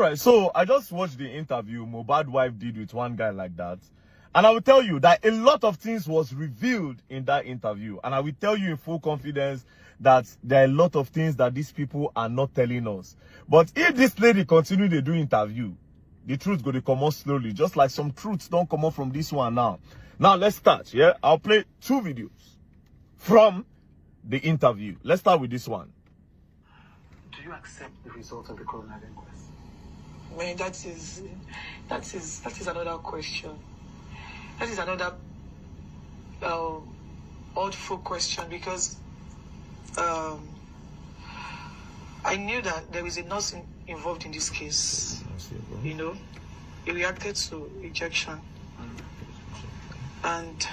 right, so I just watched the interview Mohbad wife did with one guy like that. And I will tell you that a lot of things was revealed in that interview. And I will tell you in full confidence that there are a lot of things that these people are not telling us. But if this lady continue to do interview, the truth going to come out slowly. Just like some truths don't come out from this one now. Now, let's start, yeah? I'll play 2 videos from the interview. Let's start with this one. Do you accept the result of the coroner inquest? Man, that is another question. That is another awful question, because I knew that there is a nurse involved in this case. You know, he reacted to rejection. And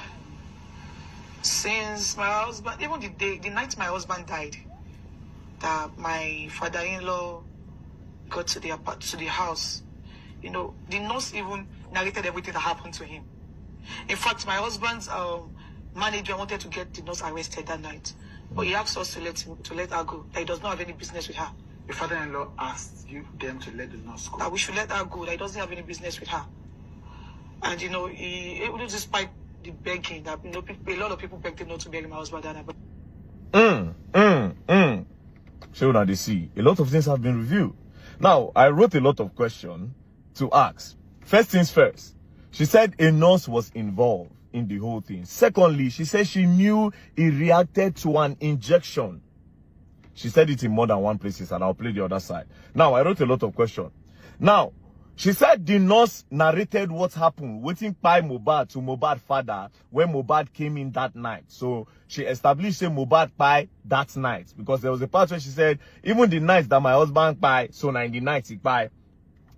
since my husband, even the night my husband died, that my father-in-law got to the house, you know, the nurse even narrated everything that happened to him. In fact, my husband's manager wanted to get the nurse arrested that night, but he asked us to let her go. That he does not have any business with her. Your father-in-law asked them to let the nurse go. That we should let her go. That he doesn't have any business with her. And you know, he able to, despite the begging that, you know, a lot of people begged him not to bury my husband. So now they see a lot of things have been revealed. Now I wrote a lot of questions to ask. First things first, she said a nurse was involved in the whole thing. Secondly, she said she knew he reacted to an injection. She said it in more than one places, and I'll play the other side. Now, I wrote a lot of questions. Now, she said the nurse narrated what happened, waiting by Mohbad to Mohbad father when Mohbad came in that night. So, she established a Mohbad by that night. Because there was a part where she said, even the night that my husband by, so 90 nights he by.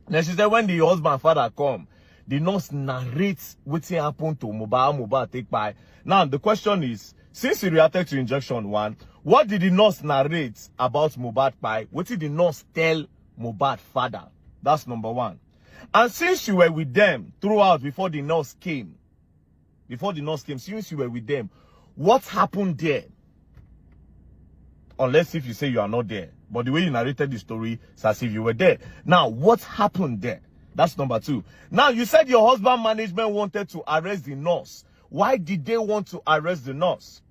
Then she said when the husband father come, the nurse narrates what happened to Mohbad take by. Now, the question is, since he reacted to injection 1, what did the nurse narrate about Mohbad Pai? What did the nurse tell Mohbad father? That's number 1. And since you were with them throughout before the nurse came, since you were with them, what happened there? Unless if you say you are not there. But the way you narrated the story, it's as if you were there. Now, what happened there? That's number 2. Now, you said your husband management wanted to arrest the nurse. Why did they want to arrest the nurse?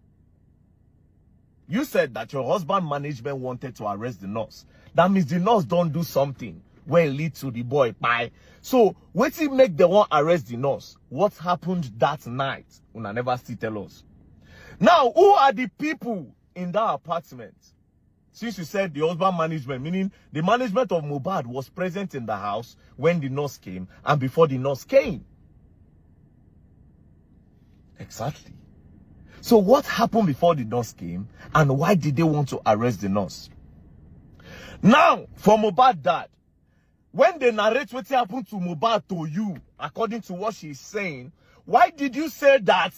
You said that your husband management wanted to arrest the nurse. That means the nurse don't do something where it lead to the boy pie. So, what he make the one arrest the nurse? What happened that night? Una never still tell us. Now, who are the people in that apartment? Since you said the husband management, meaning the management of Mohbad was present in the house when the nurse came and before the nurse came. Exactly. So what happened before the nurse came and why did they want to arrest the nurse? Now, for Mohbad dad, when they narrate what happened to Mohbad to you, according to what she's saying, why did you say that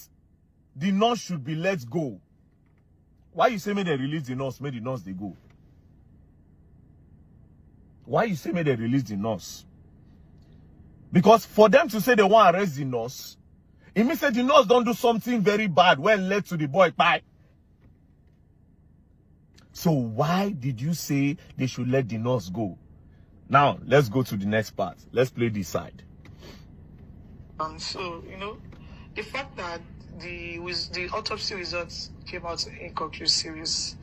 the nurse should be let go? Why you say may they release the nurse, may the nurse they go? Why you say may they release the nurse? Because for them to say they want to arrest the nurse, it means that the nurse don't do something very bad when led to the boy pie. So why did you say they should let the nurse go? Now, let's go to the next part. Let's play this side. So, you know, the fact that the autopsy results came out inconclusive is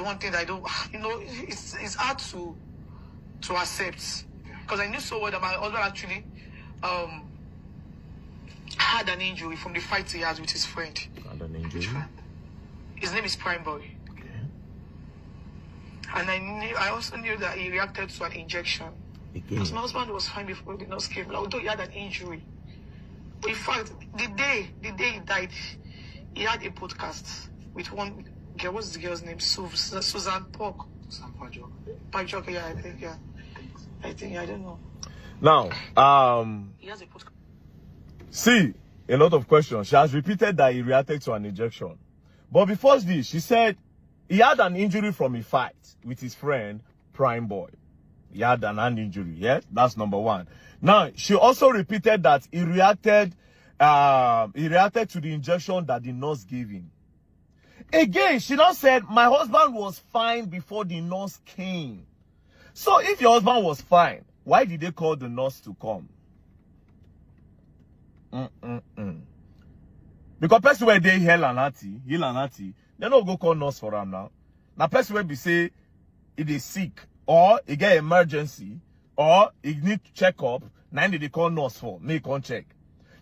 one thing that I don't, you know, it's hard to accept. Because I knew so well that my husband actually had an injury from the fight he had with his friend. Had an injury? His name is Prime Boy. Okay. And I also knew that he reacted to an injection. Because my husband was fine before the nurse came, although he had an injury. In fact, the day he died, he had a podcast with one girl. What's the girl's name? Susan Pork. Susan Pajok, yeah, I think, I don't know. Now, He has a podcast. see, a lot of questions. She has repeated that he reacted to an injection. But before this, she said he had an injury from a fight with his friend, Prime Boy. He had an hand injury, yes? That's number 1. Now, she also repeated that he reacted to the injection that the nurse gave him. Again, she now said, my husband was fine before the nurse came. So if your husband was fine, why did they call the nurse to come? Because person where they heal and hearty, they don't go call nurse for them now. Now person where be say it is sick or it get emergency or it need to check up, now they call nurse for, make on check.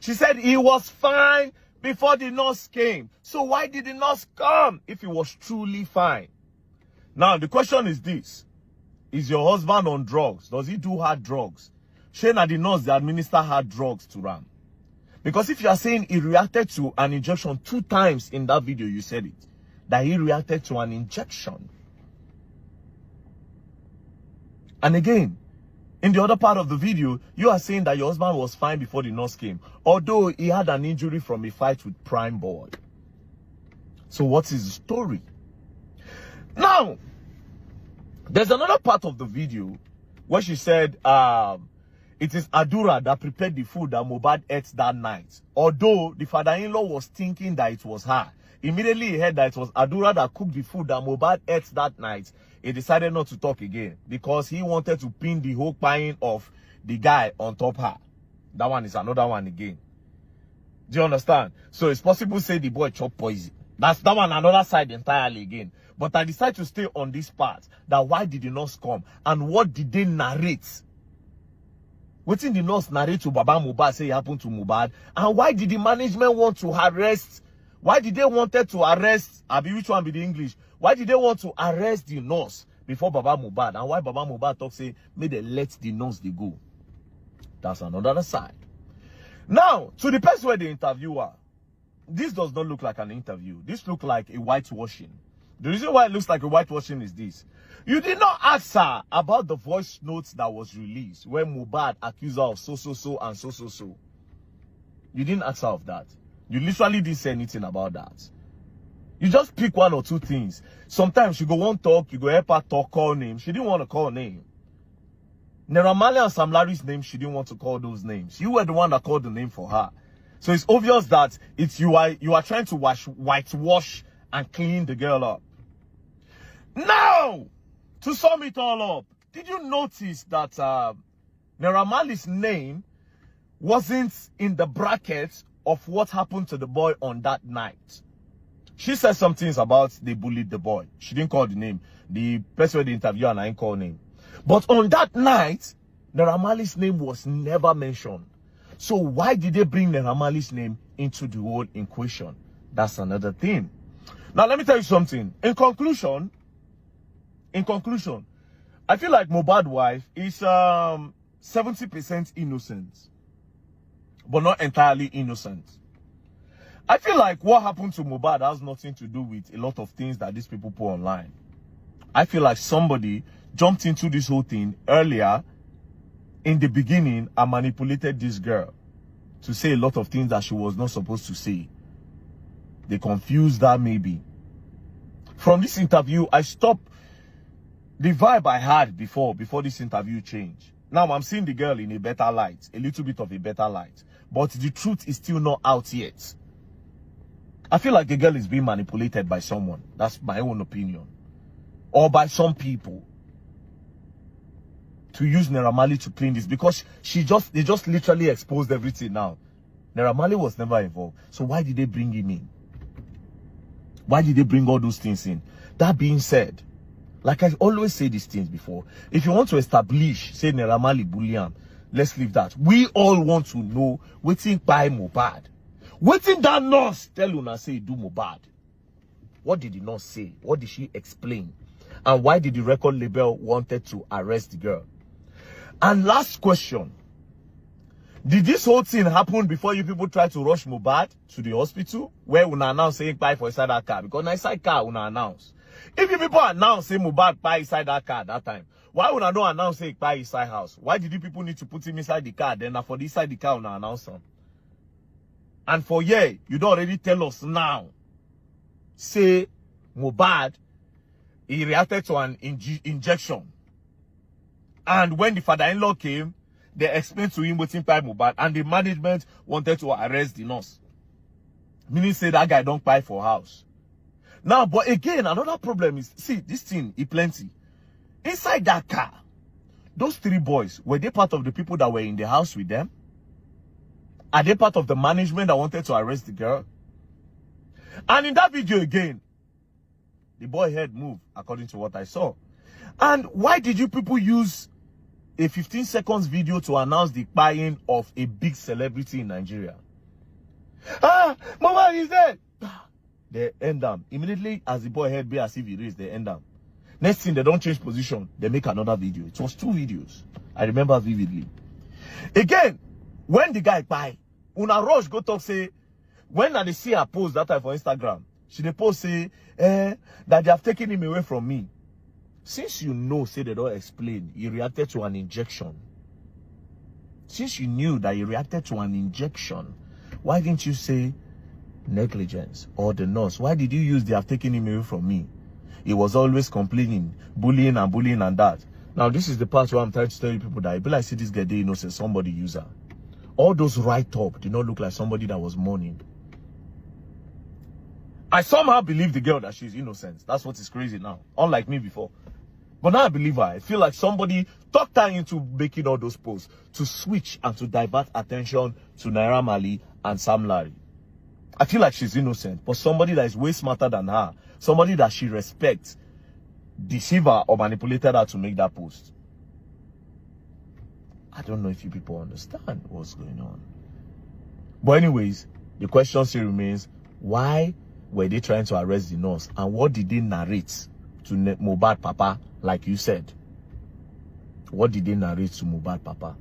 She said he was fine before the nurse came. So why did the nurse come if he was truly fine? Now the question is this. Is your husband on drugs? Does he do hard drugs? Shane and the nurse, they administer hard drugs to Ram. Because if you are saying he reacted to an injection 2 times in that video, you said it. That he reacted to an injection. And again, in the other part of the video, you are saying that your husband was fine before the nurse came. Although he had an injury from a fight with Prime Boy. So what is the story? Now, there's another part of the video where she said, it is Adura that prepared the food that Mohbad ate that night. Although the father-in-law was thinking that it was her. Immediately he heard that it was Adura that cooked the food that Mohbad ate that night. He decided not to talk again because he wanted to pin the whole pine of the guy on top her. That one is another one again. Do you understand? So it's possible to say the boy chopped poison. That's that one another side entirely again. But I decided to stay on this part. That why did the nurse come? And what did they narrate? What did the nurse narrate to Baba Mohbad say happened to Mohbad? And why did the management want to arrest? Why did they wanted to arrest? Which one be the English? Why did they want to arrest the nurse before Baba Mohbad? And why Baba Mohbad talk say, may they let the nurse they go? That's another side. Now, to the person where the interviewer, this does not look like an interview. This looks like a whitewashing. The reason why it looks like a whitewashing is this. You did not ask her about the voice notes that was released when Mohbad accused her of so and so. You didn't ask her of that. You literally didn't say anything about that. You just pick 1 or 2 things. Sometimes you go want talk, you go help her talk, call name. She didn't want to call name. Naira Marley and Sam Larry's name, she didn't want to call those names. You were the one that called the name for her. So it's obvious that it's you are trying to whitewash and clean the girl up. Now, to sum it all up, did you notice that Naira Marley's name wasn't in the brackets of what happened to the boy on that night? She said some things about they bullied the boy. She didn't call the name. The person with the interview and I didn't call name. But on that night, Naira Marley's name was never mentioned. So why did they bring Naira Marley's name into the whole equation? That's another thing. Now let me tell you something. In conclusion, I feel like Mohbad's wife is 70% innocent, but not entirely innocent. I feel like what happened to Mohbad has nothing to do with a lot of things that these people put online. I feel like somebody jumped into this whole thing earlier in the beginning and manipulated this girl to say a lot of things that she was not supposed to say. They confused her maybe. From this interview, I stopped the vibe I had before this interview changed. Now I'm seeing the girl in a better light, a little bit of a better light. But the truth is still not out yet. I feel like the girl is being manipulated by someone. That's my own opinion. Or by some people. To use Naira Marley to clean this. Because they just literally exposed everything now. Naira Marley was never involved. So why did they bring him in? Why did they bring all those things in? That being said, like I always say these things before, if you want to establish, say Naira Marley bullion, let's leave that. We all want to know wetin by Mohbad. Wetin that nurse tell Una say do Mohbad? What did the nurse say? What did she explain? And why did the record label wanted to arrest the girl? And last question. Did this whole thing happen before you people tried to rush Mohbad to the hospital? Where Una announce saying buy for inside that car? Because inside car Una announce. If you people announce say Mohbad buy inside that car at that time, why Una don't announce say buy inside house? Why did you people need to put him inside the car? Then for the inside the car Una announce him? And for you don't already tell us now. Say Mohbad, he reacted to an injection. And when the father-in-law came, they explained to him what's inside Mohbad, and the management wanted to arrest the nurse. Meaning say that guy don't buy for house. Now, but again, another problem is, see, this thing is plenty. Inside that car, those 3 boys, were they part of the people that were in the house with them? Are they part of the management that wanted to arrest the girl? And in that video again, the boy head moved, according to what I saw. And why did you people use a 15 seconds video to announce the buying of a big celebrity in Nigeria? Ah, Mama is dead. They end them. Immediately as the boy head be as if he raised, they end them. Next thing, they don't change position. They make another video. It was 2 videos. I remember vividly. Again, when the guy buy, Una rush go talk say, when they see her post that time for Instagram, she dey post say, that they have taken him away from me. Since you know, say they don't explain, he reacted to an injection. Since you knew that he reacted to an injection, why didn't you say negligence or the nurse? Why did you use they have taken him away from me? He was always complaining, bullying and that. Now, this is the part where I'm trying to tell you people that I be like, see this guy, they innocent, somebody user. All those write-up did not look like somebody that was mourning. I somehow believe the girl that she's innocent. That's what is crazy now. Unlike me before. But now I believe her. I feel like somebody talked her into making all those posts to switch and to divert attention to Naira Marley and Sam Larry. I feel like she's innocent. But somebody that is way smarter than her, somebody that she respects, deceived her or manipulated her to make that post. I don't know if you people understand what's going on. But anyways, the question still remains, why were they trying to arrest the nurse? And what did they narrate to Mohbad Papa, like you said? What did they narrate to Mohbad Papa?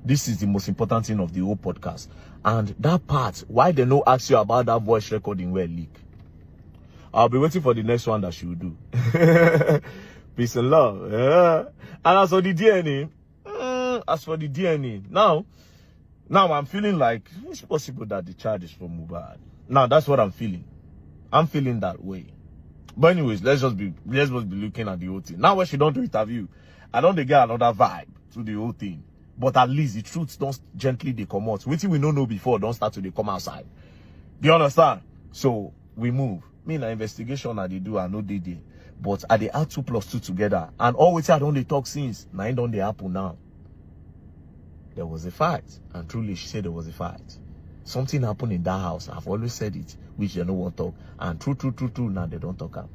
This is the most important thing of the whole podcast. And that part, why they no ask you about that voice recording where leak? I'll be waiting for the next one that she will do. Peace and love. Yeah. And as for the DNA, now I'm feeling like it's possible that the charge is from Mohbad. Now that's what I'm feeling. I'm feeling that way. But anyways, let's just be looking at the whole thing. Now when she don't do interview, I don't get another vibe to the whole thing. But at least the truth don't gently they come out. Waiting we don't know before don't start to they come outside. Do you understand? So we move. Me na investigation I they do I know they did. But I they add 2 + 2 together. And always I don't they talk since. Now it don't they happen now. There was a fight. And truly she said there was a fight. Something happened in that house. I've always said it, which they don't want to talk. And true, now they don't talk.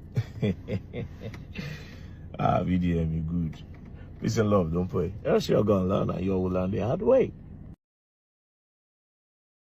VDM, you good. Peace and love, don't pray. Else you're gonna learn and you will learn the hard way.